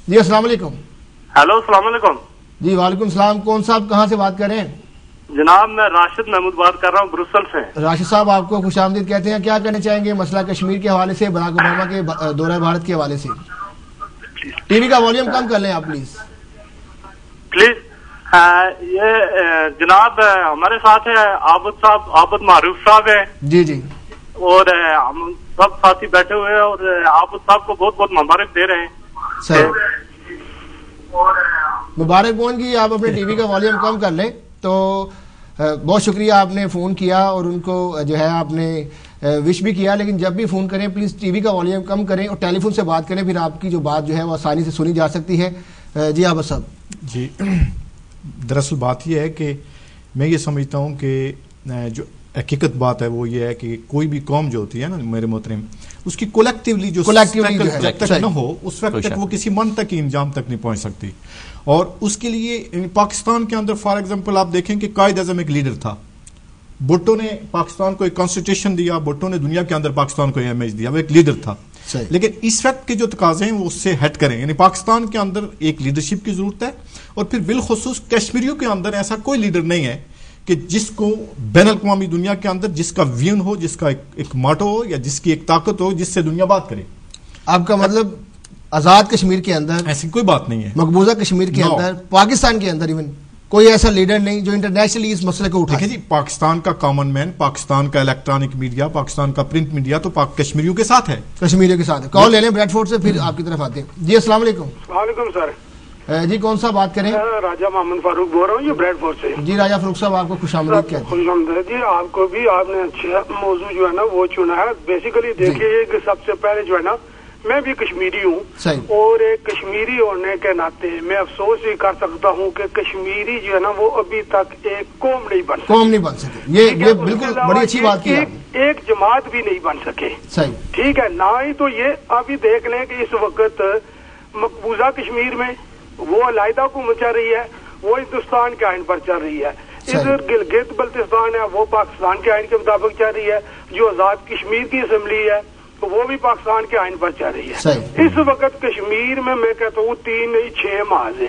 جی السلام علیکم. ہیلو السلام علیکم. جی وعلیکم السلام. کون صاحب کہاں سے بات کر رہے ہیں؟ جناب میں راشد محمود بات کر رہا ہوں بروسل سے. راشد صاحب آپ کو خوش آمدید کہتے ہیں. کیا کہنا چاہیں گے مسئلہ کشمیر کے حوالے سے، براک اوباما کے دورہ بھارت کے حوالے سے؟ ٹی وی کا والیوم کم کر لیں آپ پلیز. یہ جناب ہمارے ساتھ ہے عابد صاحب، عابد معروف صاحب ہے. جی جی. اور ہم سب ساتھی بیٹھے ہوئے ہیں اور عابد صاحب کو بہت بہت مبارک دے رہے ہیں. صحیح. مبارک بون کی آپ اپنے ٹی وی کا والیوم کم کر لیں. تو بہت شکریہ آپ نے فون کیا اور ان کو جو ہے آپ نے وش بھی کیا، لیکن جب بھی فون کریں پلیز ٹی وی کا والیوم کم کریں اور ٹیلی فون سے بات کریں، پھر آپ کی جو بات جو ہے وہ آسانی سے سنی جا سکتی ہے. جی عابد صاحب. جی دراصل بات یہ ہے کہ میں یہ سمجھتا ہوں کہ جو حقیقت بات ہے وہ یہ ہے کہ کوئی بھی قوم جو ہوتی ہے نا میرے محترم، اس کی کولیکٹیولی جو جب تک نہ ہو اس وقت تک وہ کسی منطقی انجام تک نہیں پہنچ سکتی. اور اس کے لیے پاکستان کے اندر فار ایگزامپل آپ دیکھیں کہ قائد اعظم ایک لیڈر تھا. بھٹو نے پاکستان کو ایک کانسٹیٹیوشن دیا، بھٹو نے دنیا کے اندر پاکستان کو امیج دیا، وہ ایک لیڈر تھا. لیکن اس وقت کے جو تقاضے ہیں وہ اس سے ہٹ کریں. یعنی پاکستان کے اندر ایک لیڈرشپ کی ضرورت ہے، اور پھر بالخصوص کشمیریوں کے اندر ایسا کوئی لیڈر نہیں ہے کہ جس کو بین الاقوامی دنیا کے اندر جس کا ویژن ہو، جس کا ایک ماٹو ہو، یا جس کی ایک طاقت ہو جس سے دنیا بات کرے. آپ کا مطلب آزاد کشمیر کے اندر ایسی کوئی بات نہیں ہے، مقبوضہ کشمیر کے اندر، پاکستان کے اندر ایون کوئی ایسا لیڈر نہیں جو انٹرنیشنلی اس مسئلے کو اٹھائے. دیکھیں جی، پاکستان کا کامن مین، پاکستان کا الیکٹرانک میڈیا، پاکستان کا پرنٹ میڈیا تو کشمیریوں کے ساتھ ہے. کشمیریوں کے ساتھ ہے. کال لے لیں بریڈ فورٹ سے، پھر آپ کی طرف آتے ہیں. جی السلام علیکم. وعلیکم سر. جی کون سا بات کریں؟ راجہ محمد فاروق بول رہا ہوں یہ بریڈ فورٹ سے. جی راجہ فاروق صاحب آپ کو خوش آمدید کہتے ہیں. خوش آمدید. جی آپ کو بھی، آپ نے اچھا موضوع جو ہے نا وہ چنا ہے. بیسیکلی دیکھیے کہ سب سے پہلے جو ہے نا میں بھی کشمیری ہوں، اور ایک کشمیری ہونے کے ناطے میں افسوس بھی کر سکتا ہوں کہ کشمیری جو ہے نا وہ ابھی تک ایک قوم نہیں بن سکے. یہ بالکل بڑی اچھی بات کی. ایک جماعت بھی نہیں بن سکے. صحیح. ٹھیک ہے. نہ ہی تو یہ ابھی دیکھ لیں کہ اس وقت مقبوضہ کشمیر میں وہ علیحدہ حکومت چل رہی ہے، وہ ہندوستان کے آئین پر چل رہی ہے. ادھر گلگت بلتستان ہے وہ پاکستان کے آئین کے مطابق چل رہی ہے. جو آزاد کشمیر کی اسمبلی ہے وہ بھی پاکستان کے آئین پر چل رہی ہے. اس وقت کشمیر میں کہتا ہوں 3 نہیں 6 محاذ ہے.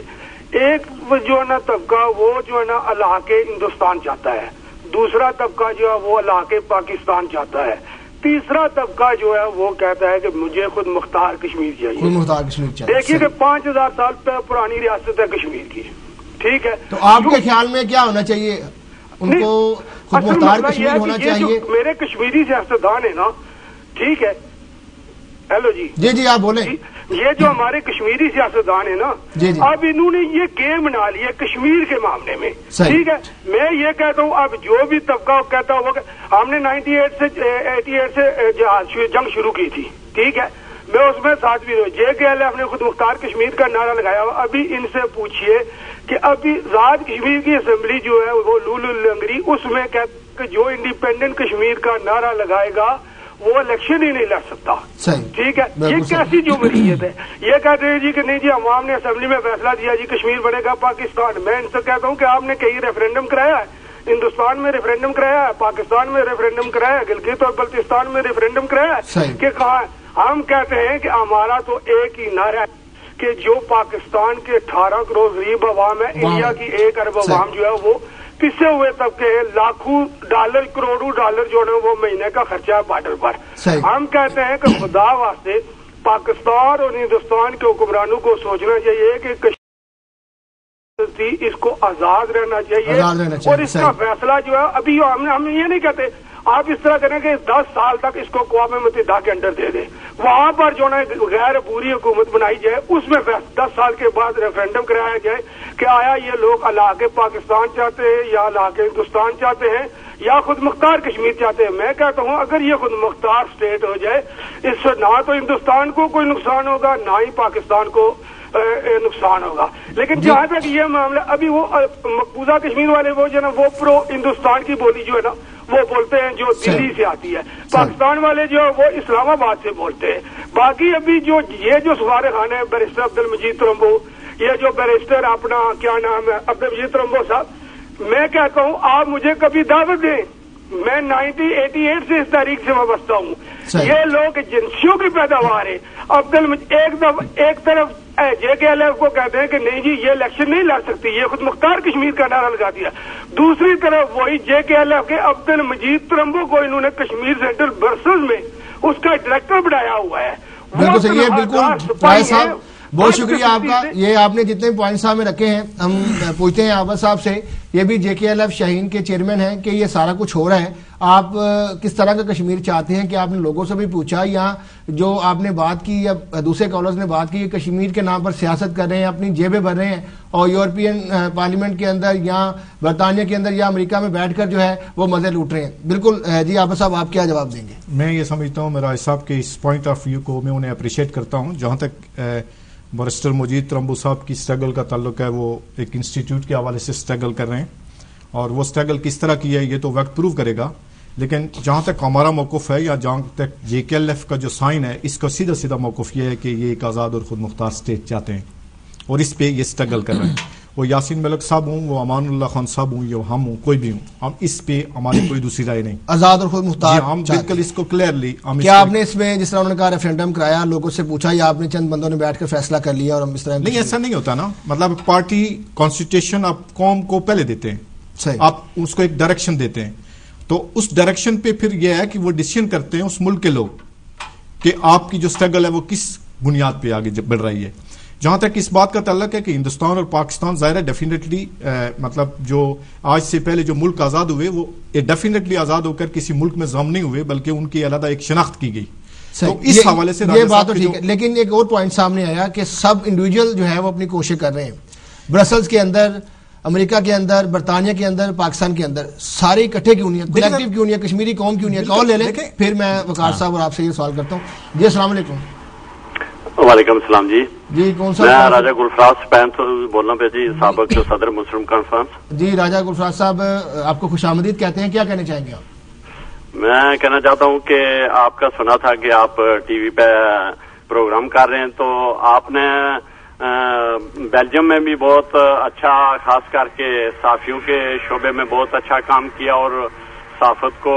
ایک جو ہے نا طبقہ وہ جو ہے نا علاقے ہندوستان چاہتا ہے، دوسرا طبقہ جو ہے وہ علاقے پاکستان چاہتا ہے، تیسرا طبقہ جو ہے وہ کہتا ہے کہ مجھے خود مختار کشمیر چاہیے. دیکھیے کہ 5000 سال پرانی ریاست ہے کشمیر کی. ٹھیک ہے. تو آپ کے خیال میں کیا ہونا چاہیے؟ ان کو خود مختار کشمیر ہونا چاہیے. میرے کشمیری سیاستدان ہے نا، ٹھیک ہے. ہیلو جی. جی آپ بولیں. یہ جو ہمارے کشمیری سیاستدان ہے نا، اب انہوں نے یہ گیم بنا لی ہے کشمیر کے معاملے میں. ٹھیک ہے. میں یہ کہتا ہوں اب جو بھی طبقہ کہتا ہوا کہ ہم نے 88 سے جنگ شروع کی تھی، ٹھیک ہے، میں اس میں ساتھ بھی جے کے ایل ایف نے خود مختار کشمیر کا نعرہ لگایا. ابھی ان سے پوچھئے کہ ابھی آزاد کشمیر کی اسمبلی جو ہے وہ لولو لنگری، اس میں کہ جو انڈیپینڈنٹ کشمیر کا نعرہ لگائے گا وہ الیکشن ہی نہیں لڑ سکتا. ٹھیک ہے. یہ کیسی جمہوریت ہے؟ یہ کہتے ہیں جی کہ نہیں جی عوام نے اسمبلی میں فیصلہ دیا جی کشمیر بنے گا پاکستان. میں ان سے کہتا ہوں کہ آپ نے کہیں ریفرینڈم کرایا ہے؟ ہندوستان میں ریفرینڈم کرایا ہے، پاکستان میں ریفرینڈم کرایا ہے، گلگت اور بلتستان میں ریفرینڈم کرایا ہے کہ کہاں؟ ہم کہتے ہیں کہ ہمارا تو ایک ہی نعرہ ہے کہ جو پاکستان کے 18 کروڑ غریب عوام ہے، انڈیا کی 1 ارب عوام جو ہے وہ پسے ہوئے طبقے ہیں، لاکھوں ڈالر کروڑوں ڈالر جو ہے وہ مہینے کا خرچہ ہے بارڈر پر. ہم کہتے ہیں کہ خدا واسطے پاکستان اور ہندوستان کے حکمرانوں کو سوچنا چاہیے کہ اس کو آزاد رہنا چاہیے، اور اس کا فیصلہ جو ہے ابھی ہم یہ نہیں کہتے آپ اس طرح کریں کہ 10 سال تک اس کو اقوام متحدہ کے انڈر دے دیں، وہاں پر جو ہے غیر پوری حکومت بنائی جائے، اس میں 10 سال کے بعد ریفرینڈم کرایا جائے کہ آیا یہ لوگ علاقے پاکستان چاہتے ہیں یا علاقے ہندوستان چاہتے ہیں یا خود مختار کشمیر چاہتے ہیں. میں کہتا ہوں اگر یہ خود مختار اسٹیٹ ہو جائے اس سے نہ تو ہندوستان کو کوئی نقصان ہوگا نہ ہی پاکستان کو نقصان ہوگا. لیکن جہاں تک یہ معاملہ ابھی وہ مقبوضہ کشمیر والے وہ جو ہے نا وہ پرو ہندوستان کی بولی جو ہے نا وہ بولتے ہیں جو دلی سے آتی ہے، پاکستان والے جو ہے وہ اسلام آباد سے بولتے ہیں. باقی ابھی یہ جو سفارت خانہ ہے بیرسٹر عبد المجید ترمبو، یہ جو بیرسٹر اپنا کیا نام ہے عبد المجید ترمبو صاحب، میں کہتا ہوں آپ مجھے کبھی دعوت دیں. میں 1988 سے اس تاریخ سے وابستہ ہوں. یہ لوگ ایجنسیوں کی پیداوار ہے. ایک طرف JKLF کو کہتے ہیں کہ نہیں جی یہ الیکشن نہیں لڑ سکتی, یہ خود مختار کشمیر کا نعرہ لگا دیا. دوسری طرف وہی JKLF کے عبد المجید ترمبو کو انہوں نے کشمیر سینٹرل برسلز میں اس کا ڈائریکٹر بنایا ہوا ہے. بالکل صحیح ہے, بالکل صاحب بہت شکریہ آپ کا. یہ آپ نے جتنے پوائنٹ صاحب میں رکھے ہیں, ہم پوچھتے ہیں عابد صاحب سے, یہ بھی JKLF شاہین کے چیئرمین ہیں, کہ یہ سارا کچھ ہو رہا ہے, آپ کس طرح کا کشمیر چاہتے ہیں؟ کہ آپ نے لوگوں سے بھی پوچھا, یا جو آپ نے بات کی یا دوسرے کالرز نے بات کی, کشمیر کے نام پر سیاست کر رہے ہیں, اپنی جیبیں بھر رہے ہیں, اور یورپین پارلیمنٹ کے اندر یا برطانیہ کے اندر یا امریکہ میں بیٹھ کر جو ہے وہ مزے لوٹ رہے ہیں. بالکل جی عابد صاحب, آپ کیا جواب دیں گے؟ میں یہ سمجھتا ہوں میرا صاحب کے اس پوائنٹ آف ویو کو میں انہیں اپریشیٹ کرتا ہوں. جہاں تک برسٹر مجید ترمبو صاحب کی سٹرگل کا تعلق ہے, وہ ایک انسٹیٹیوٹ کے حوالے سے سٹرگل کر رہے ہیں, اور وہ سٹرگل کس طرح کی ہے یہ تو وقت پروو کرے گا. لیکن جہاں تک ہمارا موقف ہے, یا جہاں تک JKLF کا جو سائن ہے, اس کا سیدھا سیدھا موقف یہ ہے کہ یہ ایک آزاد اور خود مختار اسٹیٹ چاہتے ہیں, اور اس پہ یہ سٹرگل کر رہے ہیں. وہ یاسین ملک صاحب ہوں, وہ امان اللہ خان صاحب ہوں, یا ہم ہوں, کوئی بھی ہوں, ہم اس پہ ہماری کوئی دوسری رائے نہیں. آزاد اور خود مختار ہم بالکل اس کو کلیئرلی. کیا آپ نے اس میں جس طرح انہوں نے کہا ریفرینڈم کرایا, لوگوں سے پوچھا, یا آپ نے چند بندوں نے بیٹھ کر فیصلہ کر لیا اور ہم اس طرح؟ نہیں, ایسا نہیں ہوتا نا. مطلب پارٹی کانسٹیٹیوشن آپ قوم کو پہلے دیتے ہیں, آپ اس کو ایک ڈائریکشن دیتے ہیں, تو اس ڈائریکشن پہ پھر یہ ہے کہ وہ ڈیسیژن کرتے ہیں اس ملک کے لوگ کہ آپ کی جو سٹرگل ہے وہ کس بنیاد پہ آگے بڑھ رہی ہے. جہاں تک اس بات کا تعلق ہے کہ ہندوستان اور پاکستان ظاہر ہے ڈیفینیٹلی مطلب جو آج سے پہلے جو ملک آزاد ہوئے وہ ڈیفینیٹلی آزاد ہو کر کسی ملک میں ضم نہیں ہوئے, بلکہ ان کی علیحدہ ایک شناخت کی گئی. تو اس حوالے سے یہ بات تو ٹھیک ہے, لیکن ایک اور پوائنٹ سامنے آیا کہ سب انڈیویجول جو ہے وہ اپنی کوشش کر رہے ہیں, برسلز کے اندر, امریکہ کے اندر, برطانیہ کے اندر, پاکستان کے اندر, سارے اکٹھے کیوں نہیں ہے, کلیکٹیو کیوں نہیں ہے, کشمیری قوم کیوں نہیں ہے؟ کال لے لیں, پھر میں وقار صاحب اور آپ سے یہ سوال کرتا ہوں. جی السلام علیکم. وعلیکم السلام. جی کون سا؟ میں راجہ گلفراز سپین سے بول رہا ہوں جی, سابق جو صدر مسلم کانفرنس. جی راجہ گلفراز صاحب, آپ کو خوش آمدید کہتے ہیں, کیا کہنا چاہیں گے آپ؟ میں کہنا چاہتا ہوں کہ آپ کا سنا تھا کہ آپ ٹی وی پہ پروگرام کر رہے ہیں, تو آپ نے بیلجیم میں بھی بہت اچھا, خاص کر کے صحافیوں کے شعبے میں بہت اچھا کام کیا, اور صحافت کو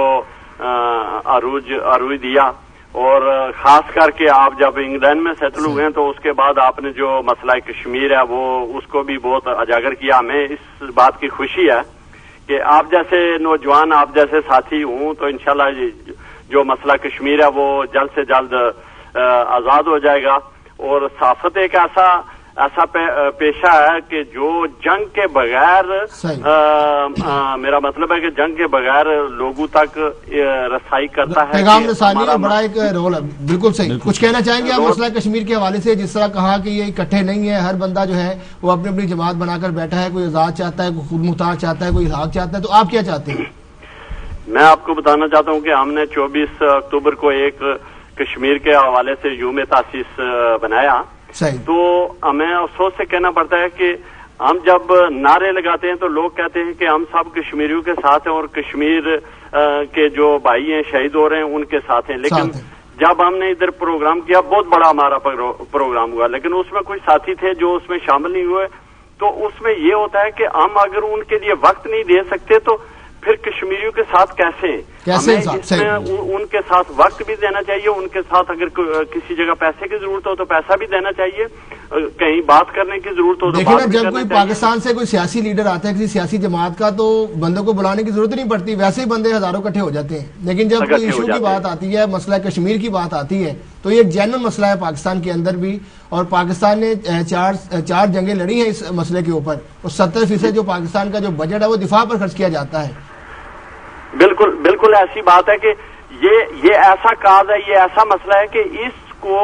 عروج دیا. اور خاص کر کے آپ جب انگلینڈ میں سیٹل ہوئے ہیں تو اس کے بعد آپ نے جو مسئلہ کشمیر ہے وہ اس کو بھی بہت اجاگر کیا. ہمیں اس بات کی خوشی ہے کہ آپ جیسے نوجوان, آپ جیسے ساتھی ہوں, تو انشاءاللہ جو مسئلہ کشمیر ہے وہ جلد سے جلد آزاد ہو جائے گا. اور صحافت ایک ایسا پیشہ ہے کہ جو جنگ کے بغیر, میرا مطلب ہے کہ جنگ کے بغیر لوگوں تک رسائی کرتا ہے. پیغام رسانی کا بڑا ایک رول ہے. بالکل صحیح. کچھ کہنا چاہیں گے آپ مسئلہ کشمیر کے حوالے سے؟ جس طرح کہا کہ یہ اکٹھے نہیں ہے, ہر بندہ جو ہے وہ اپنی اپنی جماعت بنا کر بیٹھا ہے, کوئی آزاد چاہتا ہے, کوئی خود مختار چاہتا ہے, کوئی الحاق چاہتا ہے, تو آپ کیا چاہتے ہیں؟ میں آپ کو بتانا چاہتا ہوں کہ ہم نے 24 اکتوبر کو ایک کشمیر کے حوالے سے یوم تاسیس بنایا. تو ہمیں افسوس سے کہنا پڑتا ہے کہ ہم جب نعرے لگاتے ہیں تو لوگ کہتے ہیں کہ ہم سب کشمیریوں کے ساتھ ہیں, اور کشمیر کے جو بھائی ہیں شہید ہو رہے ہیں ان کے ساتھ ہیں. لیکن جب ہم نے ادھر پروگرام کیا, بہت بڑا ہمارا پروگرام ہوا, لیکن اس میں کچھ ساتھی تھے جو اس میں شامل نہیں ہوئے. تو اس میں یہ ہوتا ہے کہ ہم اگر ان کے لیے وقت نہیں دے سکتے تو پھر کشمیریوں کے ساتھ کیسے ان کے ساتھ وقت بھی دینا چاہیے, ان کے ساتھ اگر کسی جگہ پیسے کی ضرورت ہو تو پیسہ بھی دینا چاہیے, کہیں بات کرنے کی ضرورت ہو تو دیکھیں نا, جب کوئی پاکستان سے کوئی سیاسی لیڈر آتا ہے کسی سیاسی جماعت کا, تو بندوں کو بلانے کی ضرورت نہیں پڑتی, ویسے ہی بندے ہزاروں اکٹھے ہو جاتے ہیں. لیکن جب کوئی ایشو کی بات آتی ہے, مسئلہ کشمیر کی بات آتی ہے, تو یہ ایک جینوئن مسئلہ ہے پاکستان کے اندر بھی, اور پاکستان نے چار جنگیں لڑی ہیں اس مسئلے کے اوپر, اور 70% جو پاکستان کا جو بجٹ ہے وہ دفاع پر خرچ کیا جاتا ہے. بالکل ایسی بات ہے کہ یہ ایسا کاز ہے, یہ ایسا مسئلہ ہے کہ اس کو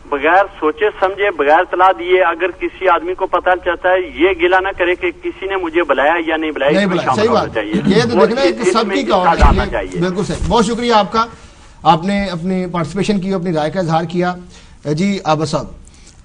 بغیر سوچے سمجھے, بغیر اطلاع دیے اگر کسی آدمی کو پتہ چلتا ہے, یہ گلا نہ کرے کہ کسی نے مجھے بلایا یا نہیں بلایا. صحیح بات چاہیے, یہ تو دیکھنا ہے کہ سب کی کال ہے. بالکل صحیح. بہت شکریہ آپ کا, آپ نے اپنی پارٹیسپیشن کی, اپنی رائے کا اظہار کیا. جی عابد صاحب.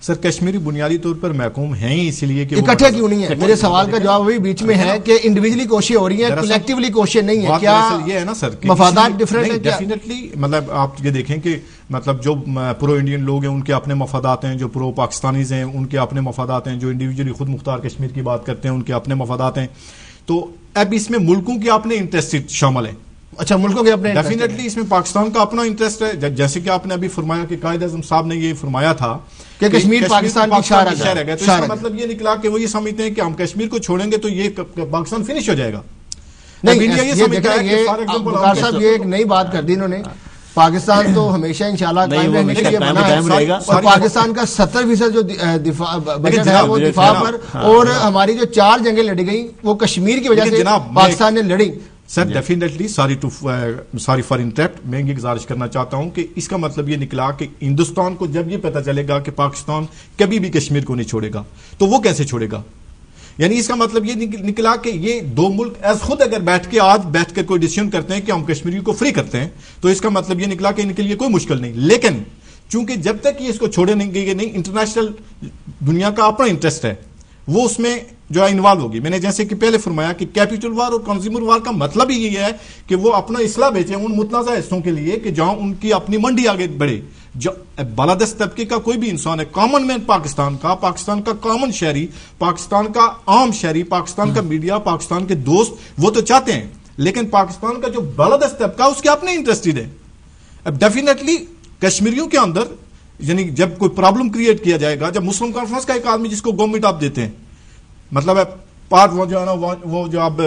سر کشمیری بنیادی طور پر محکوم ہیں ہی, اسی لیے کہ اکٹھے کیوں نہیں ہے. میرے سوال کا جواب وہی بیچ میں ہے کہ انڈیویجولی کوششیں ہو رہی ہیں, کلیکٹیولی کوششیں نہیں ہے. کیا یہ ہے نا سر, مفادات ڈفرینٹ ہیں؟ ڈیفینیٹلی. مطلب آپ یہ دیکھیں کہ مطلب جو پرو انڈین لوگ ہیں ان کے اپنے مفادات ہیں, جو پرو پاکستانیز ہیں ان کے اپنے مفادات ہیں, جو انڈیویجولی خود مختار کشمیر کی بات کرتے ہیں ان کے اپنے مفادات ہیں. تو اب اس میں ملکوں کے اپنے انٹرسٹ شامل ہیں. اچھا, ملکوں کے اپنے ڈیفینیٹلی اس میں پاکستان کا اپنا انٹرسٹ ہے. جیسے کہ آپ نے ابھی فرمایا کہ قائد اعظم صاحب نے یہ فرمایا تھا کہ کشمیر پاکستان کی شہر ہے. تو اس کا مطلب یہ نکلا کہ وہ یہ سمجھتے ہیں کہ ہم کشمیر کو چھوڑیں گے تو یہ پاکستان فنش ہو جائے گا. وقار صاحح یہ ایک نئی بات کر دی انہوں نے. پاکستان تو ہمیشہ انشاءاللہ قائم رہنے کے لیے بنا ہے, اور پاکستان کا 70% جو بجٹ ہے وہ دفاع پر, اور ہماری جو 4 جنگیں لڑی گئی وہ کشمیر کی وجہ سے پاکستان نے لڑی. سر ڈیفینیٹلی سوری فار انٹرپٹ, میں یہ گزارش کرنا چاہتا ہوں کہ اس کا مطلب یہ نکلا کہ ہندوستان کو جب یہ پتہ چلے گا کہ پاکستان کبھی بھی کشمیر کو نہیں چھوڑے گا تو وہ کیسے چھوڑے گا. یعنی اس کا مطلب یہ نکلا کہ یہ 2 ملک ایز خود اگر آج بیٹھ کر کوئی ڈیسیژن کرتے ہیں کہ ہم کشمیری کو فری کرتے ہیں تو اس کا مطلب یہ نکلا کہ ان کے لیے کوئی مشکل نہیں. لیکن چونکہ جب تک یہ اس کو چھوڑے نہیں گے نہیں, انٹرنیشنل دنیا کا اپنا انٹرسٹ ہے, وہ اس میں جو ہے انوالو ہوگی. میں نے جیسے کہ پہلے فرمایا کہ کیپٹل وار اور کنزیومر وار کا مطلب ہی یہ ہے کہ وہ اپنا اسلحہ بیچیں ان متنازع حصوں کے لیے کہ جہاں ان کی اپنی منڈی آگے بڑھے. جو بالادست طبقے کا کوئی بھی انسان ہے, کامن مین پاکستان کا کامن شہری, پاکستان کا عام شہری, پاکستان کا میڈیا, پاکستان کے دوست, وہ تو چاہتے ہیں, لیکن پاکستان کا جو بالادست طبقہ اس کے اپنے انٹرسٹڈ ہے. اب ڈیفینیٹلی کشمیریوں کے اندر یعنی جب کوئی پرابلم کریٹ کیا جائے گا, جب مسلم کانفرنس کا ایک آدمی جس کو گورنمنٹ آپ دیتے ہیں, مطلب ہے پارٹ وہ جو ہے نا وہ جو آپ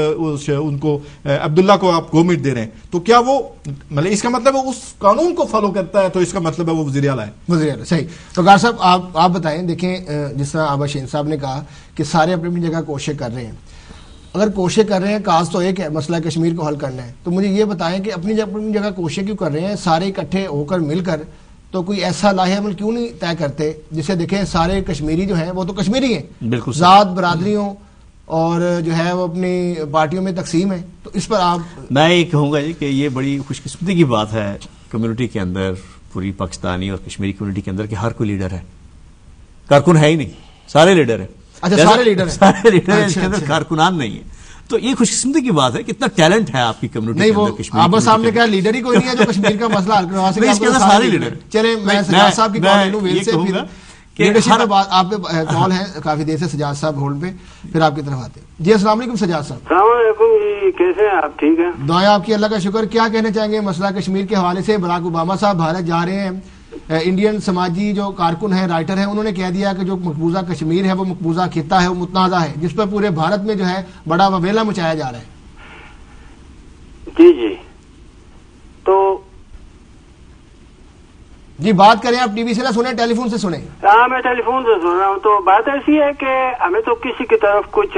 ان کو عبداللہ کو آپ گورنمنٹ دے رہے ہیں, تو کیا وہ مطلب اس کا مطلب ہے اس قانون کو فالو کرتا ہے, تو اس کا مطلب ہے وہ وزیر اعلیٰ ہے. وزیر اعلیٰ صحیح. تو وقار صاحب آپ بتائیں, دیکھیں جس طرح آبا شین صاحب نے کہا کہ سارے اپنی اپنی جگہ کوشش کر رہے ہیں. اگر کوشش کر رہے ہیں, کاز تو ایک ہے مسئلہ کشمیر کو حل کرنا ہے, تو مجھے یہ بتائیں کہ اپنی جگہ کوشش کیوں کر رہے ہیں, سارے اکٹھے ہو کر مل کر تو کوئی ایسا لاہے عمل کیوں نہیں طے کرتے جسے دیکھیں سارے کشمیری جو ہیں وہ تو کشمیری ہیں, بالکل ذات برادریوں اور جو ہے وہ اپنی پارٹیوں میں تقسیم ہے. تو اس پر آپ میں یہ کہوں گا جی کہ یہ بڑی خوش قسمتی کی بات ہے کمیونٹی کے اندر, پوری پاکستانی اور کشمیری کمیونٹی کے اندر, کہ ہر کوئی لیڈر ہے, کارکن ہے ہی نہیں, سارے لیڈر ہیں. اچھا سارے لیڈر ہیں, اس کے اندر کارکنان نہیں ہے. تو یہ خوش قسمتی کی بات ہے, کتنا ٹیلنٹ ہے آپ کی کمیونٹی کے اندر. آبا صاحب نے کہا لیڈر ہی کوئی نہیں ہے جو کشمیر کا مسئلہ حل کروا سکے, اس کے اندر سارے لیڈر. چلیں میں سجاد صاحب کی کال لوں ویل سے, پھر آپ پہ کال ہے کافی دیر سے سجاد صاحب ہولڈ پہ, پھر آپ کی طرف آتے ہیں. جی السلام علیکم سجاد صاحب. السلام علیکم جی, کیسے ہیں آپ؟ ٹھیک ہیں, دعائیں آپ کی, اللہ کا شکر. کیا کہنا چاہیں گے مسئلہ کشمیر کے حوالے سے؟ براک اوباما صاحب بھارت جا رہے ہیں, انڈین سماجی جو کارکن ہیں, رائٹر ہیں, انہوں نے کہہ دیا کہ جو مقبوضہ کشمیر ہے وہ مقبوضہ خطہ ہے, وہ متنازع ہے, جس پر پورے بھارت میں جو ہے بڑا وبیلا مچایا جا رہا ہے. جی تو جی بات کریں, آپ ٹی وی سے نہ سنیں, ٹیلی فون سے سنیں. ہاں میں ٹیلی فون سے سن رہا ہوں. تو بات ایسی ہے کہ ہمیں تو کسی کی طرف کچھ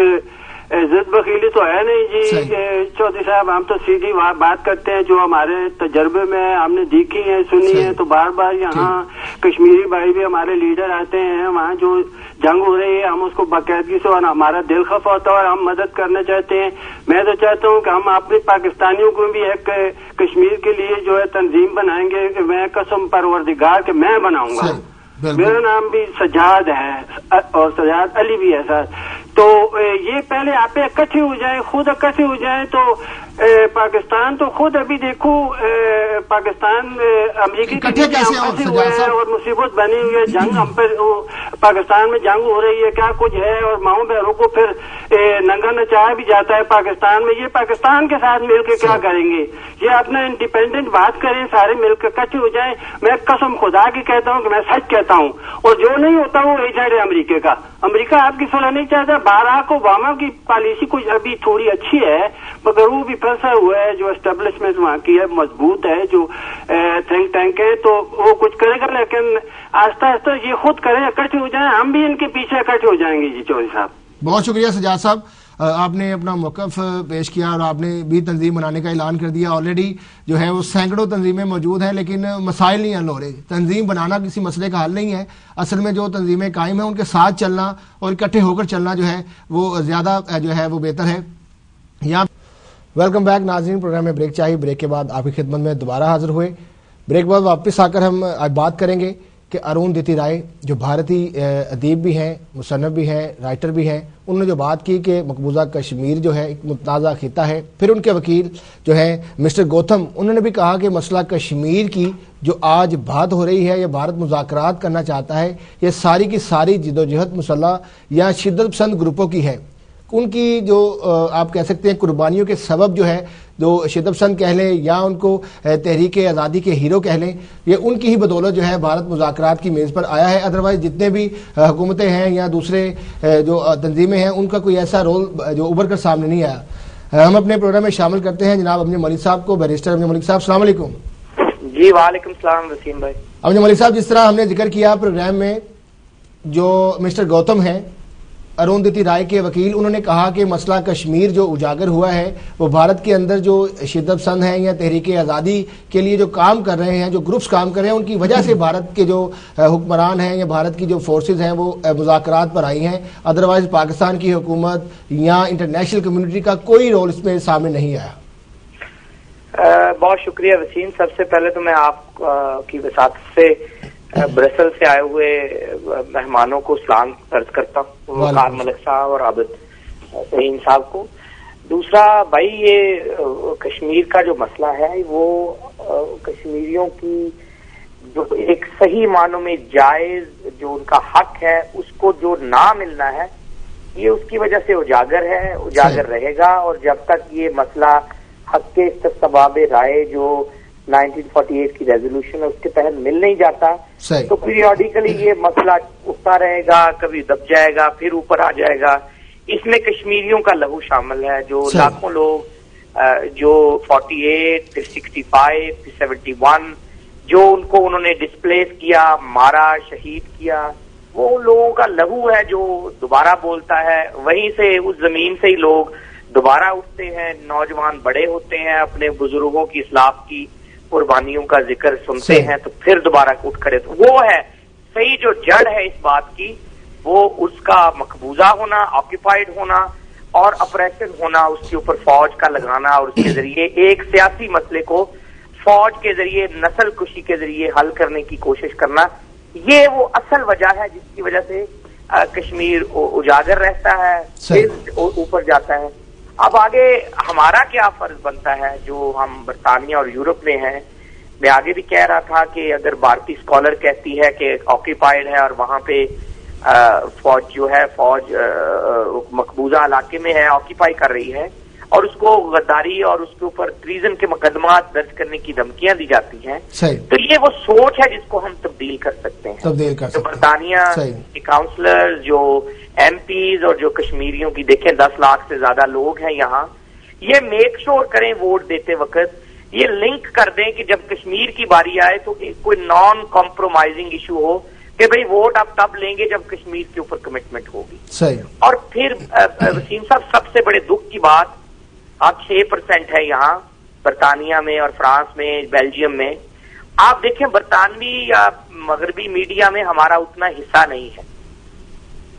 ضد بخیلی تو ہے نہیں جی چودھری صاحب, ہم تو سیدھی بات کرتے ہیں جو ہمارے تجربے میں ہم نے دیکھی ہے, سنی ہے. تو بار بار یہاں کشمیری بھائی بھی ہمارے لیڈر آتے ہیں, وہاں جو جنگ ہو رہی ہے ہم اس کو باقاعدگی سے, اور ہمارا دل خفا ہوتا ہے اور ہم مدد کرنا چاہتے ہیں. میں تو چاہتا ہوں کہ ہم اپنے پاکستانیوں کو بھی ایک کشمیر کے لیے جو ہے تنظیم بنائیں گے, کہ میں قسم پروردگار کہ میں بناؤں گا. میرا نام بھی سجاد ہے اور سجاد علی بھی ہے سر. تو یہ پہلے آپ اکٹھے ہو جائیں, خود اکٹھے ہو جائیں. تو پاکستان تو خود ابھی دیکھو پاکستان امریکی ہوئے ہیں اور مصیبت بنی ہوئی ہے, جنگ ہم پہ پاکستان میں جنگ ہو رہی ہے, کیا کچھ ہے, اور ماؤں بہنوں کو پھر ننگا نچایا بھی جاتا ہے پاکستان میں. یہ پاکستان کے ساتھ مل کے کیا کریں گے؟ یہ اپنا انڈیپینڈنٹ بات کریں, سارے مل کے اکٹھے ہو جائیں. میں قسم خدا کی کہتا ہوں کہ میں سچ کہتا ہوں, اور جو نہیں ہوتا وہ ایجنٹ ہے امریکہ کا. امریکہ آپ کی صلح نہیں چاہتا. باراک اوباما کی پالیسی کچھ ابھی تھوڑی اچھی ہے, مگر وہ بھی پھنسا ہوا ہے. جو اسٹیبلشمنٹ وہاں کی ہے مضبوط ہے, جو تھنک ٹینک ہے, تو وہ کچھ کرے گا. لیکن آہستہ آہستہ یہ خود کریں, اکٹھے ہو جائیں, ہم بھی ان کے پیچھے اکٹھے ہو جائیں گے. جی چودھری صاحب بہت شکریہ سجاد صاحب, آپ نے اپنا موقف پیش کیا اور آپ نے بھی تنظیم بنانے کا اعلان کر دیا. آلریڈی جو ہے وہ سینکڑوں تنظیمیں موجود ہیں, لیکن مسائل نہیں حل ہو رہے. تنظیم بنانا کسی مسئلے کا حل نہیں ہے. اصل میں جو تنظیمیں قائم ہیں ان کے ساتھ چلنا اور اکٹھے ہو کر چلنا جو ہے وہ زیادہ جو ہے وہ بہتر ہے. یہاں ویلکم بیک ناظرین, پروگرام میں بریک چاہیے. بریک کے بعد آپ کی خدمت میں دوبارہ حاضر ہوئے. بریک بعد واپس آ کر ہم آج بات کریں گے کہ اروندھتی رائے جو بھارتی ادیب بھی ہیں, مصنف بھی ہیں, رائٹر بھی ہیں, انہوں نے جو بات کی کہ مقبوضہ کشمیر جو ہے ایک متنازع خطہ ہے. پھر ان کے وکیل جو ہیں مسٹر گوتم, انہوں نے بھی کہا کہ مسئلہ کشمیر کی جو آج بات ہو رہی ہے, یہ بھارت مذاکرات کرنا چاہتا ہے, یہ ساری کی ساری جدوجہد مسلح یا شدت پسند گروپوں کی ہے. ان کی جو آپ کہہ سکتے ہیں قربانیوں کے سبب جو ہے جو شدت پسند کہہ لیں یا ان کو تحریک آزادی کے ہیرو کہہ لیں, یہ ان کی ہی بدولت جو ہے بھارت مذاکرات کی میز پر آیا ہے. ادروائز جتنے بھی حکومتیں ہیں یا دوسرے جو تنظیمیں ہیں ان کا کوئی ایسا رول جو ابھر کر سامنے نہیں آیا. ہم اپنے پروگرام میں شامل کرتے ہیں جناب ابن ملک صاحب کو. بیرسٹر ابن ملک صاحب السلام علیکم. جی وعلیکم السلام وسیم بھائی. ابن ملک صاحب, جس طرح ہم نے ذکر کیا پروگرام میں, جو مسٹر گوتم ہیں اروندھتی رائے کے وکیل, انہوں نے کہا کہ مسئلہ کشمیر جو اجاگر ہوا ہے وہ بھارت کے اندر جو شدت پسند ہیں یا تحریک آزادی کے لیے جو کام کر رہے ہیں, جو گروپس کام کر رہے ہیں, ان کی وجہ سے بھارت کے جو حکمران ہیں یا بھارت کی جو فورسز ہیں وہ مذاکرات پر آئی ہیں. ادروائز پاکستان کی حکومت یا انٹرنیشنل کمیونٹی کا کوئی رول اس میں سامنے نہیں آیا. بہت شکریہ وسیم. سب سے پہلے تو میں آپ کی وساطت سے برسل سے آئے ہوئے مہمانوں کو سلام عرض کرتا ہوں, وقار ملک صاحب اور عابد فہیم صاحب کو. دوسرا بھائی, یہ کشمیر کا جو مسئلہ ہے وہ کشمیریوں کی جو ایک صحیح معنوں میں جائز جو ان کا حق ہے اس کو جو نہ ملنا ہے, یہ اس کی وجہ سے اجاگر ہے, اجاگر رہے گا. اور جب تک یہ مسئلہ حق کے استصواب رائے جو 1948 کی ریزولوشن ہے اس کے تحت مل نہیں جاتا تو پیریوڈیکلی یہ مسئلہ اٹھتا رہے گا, کبھی دب جائے گا پھر اوپر آ جائے گا. اس میں کشمیریوں کا لہو شامل ہے, جو لاکھوں لوگ جو 48 پھر 65 پھر 71 جو ان کو انہوں نے ڈسپلیس کیا, مارا, شہید کیا, وہ لوگوں کا لہو ہے جو دوبارہ بولتا ہے. وہیں سے اس زمین سے ہی لوگ دوبارہ اٹھتے ہیں, نوجوان بڑے ہوتے ہیں, اپنے بزرگوں کی اسلاف کی قربانیوں کا ذکر سنتے ہیں تو پھر دوبارہ اٹھ کھڑے. تو وہ ہے صحیح جو جڑ ہے اس بات کی, وہ اس کا مقبوضہ ہونا, آکیپائڈ ہونا اور اپریشن ہونا, اس کے اوپر فوج کا لگانا اور اس کے ذریعے ایک سیاسی مسئلے کو فوج کے ذریعے نسل کشی کے ذریعے حل کرنے کی کوشش کرنا. یہ وہ اصل وجہ ہے جس کی وجہ سے کشمیر اجاگر رہتا ہے, پھر اوپر جاتا ہے. اب آگے ہمارا کیا فرض بنتا ہے جو ہم برطانیہ اور یورپ میں ہیں. میں آگے بھی کہہ رہا تھا کہ اگر بھارتی اسکالر کہتی ہے کہ آکیپائڈ ہے اور وہاں پہ فوج جو ہے فوج مقبوضہ علاقے میں ہے, آکیپائی کر رہی ہے, اور اس کو غداری اور اس کے اوپر ٹریزن کے مقدمات درج کرنے کی دھمکیاں دی جاتی ہیں, تو یہ وہ سوچ ہے جس کو ہم تبدیل کر سکتے ہیں. جو برطانیہ کے کاؤنسلر, جو ایم پیز اور جو کشمیریوں کی دیکھیں 10 لاکھ سے زیادہ لوگ ہیں یہاں, یہ میک شور کریں ووٹ دیتے وقت یہ لنک کر دیں کہ جب کشمیر کی باری آئے تو کوئی نان کمپرومائزنگ ایشو ہو کہ بھئی ووٹ آپ تب لیں گے جب کشمیر کے اوپر کمٹمنٹ ہوگی. اور پھر وسیم صاحب سب سے بڑے دکھ کی بات, آپ 6% ہے یہاں برطانیہ میں اور فرانس میں, بیلجیم میں. آپ دیکھیں برطانوی یا مغربی میڈیا میں ہمارا اتنا حصہ نہیں ہے.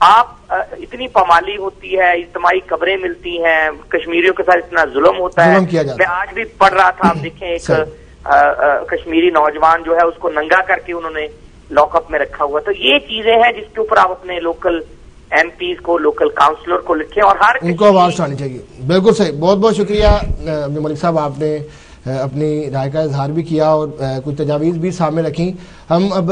آپ اتنی پامالی ہوتی ہے, اجتماعی خبریں ملتی ہیں, کشمیریوں کے ساتھ اتنا ظلم ہوتا ہے. میں آج بھی پڑھ رہا تھا, آپ دیکھیں ایک کشمیری نوجوان جو ہے اس کو ننگا کر کے انہوں نے لاک اپ میں رکھا ہوا. تو یہ چیزیں ہیں جس کے اوپر آپ اپنے لوکل ایم پیز کو, لوکل کاؤنسلر کو لکھیں اور ہر ان کو آواز اٹھانی چاہیے. بالکل صحیح, بہت بہت شکریہ ابن ملک صاحب, آپ نے اپنی رائے کا اظہار بھی کیا اور کچھ تجاویز بھی سامنے رکھی. ہم اب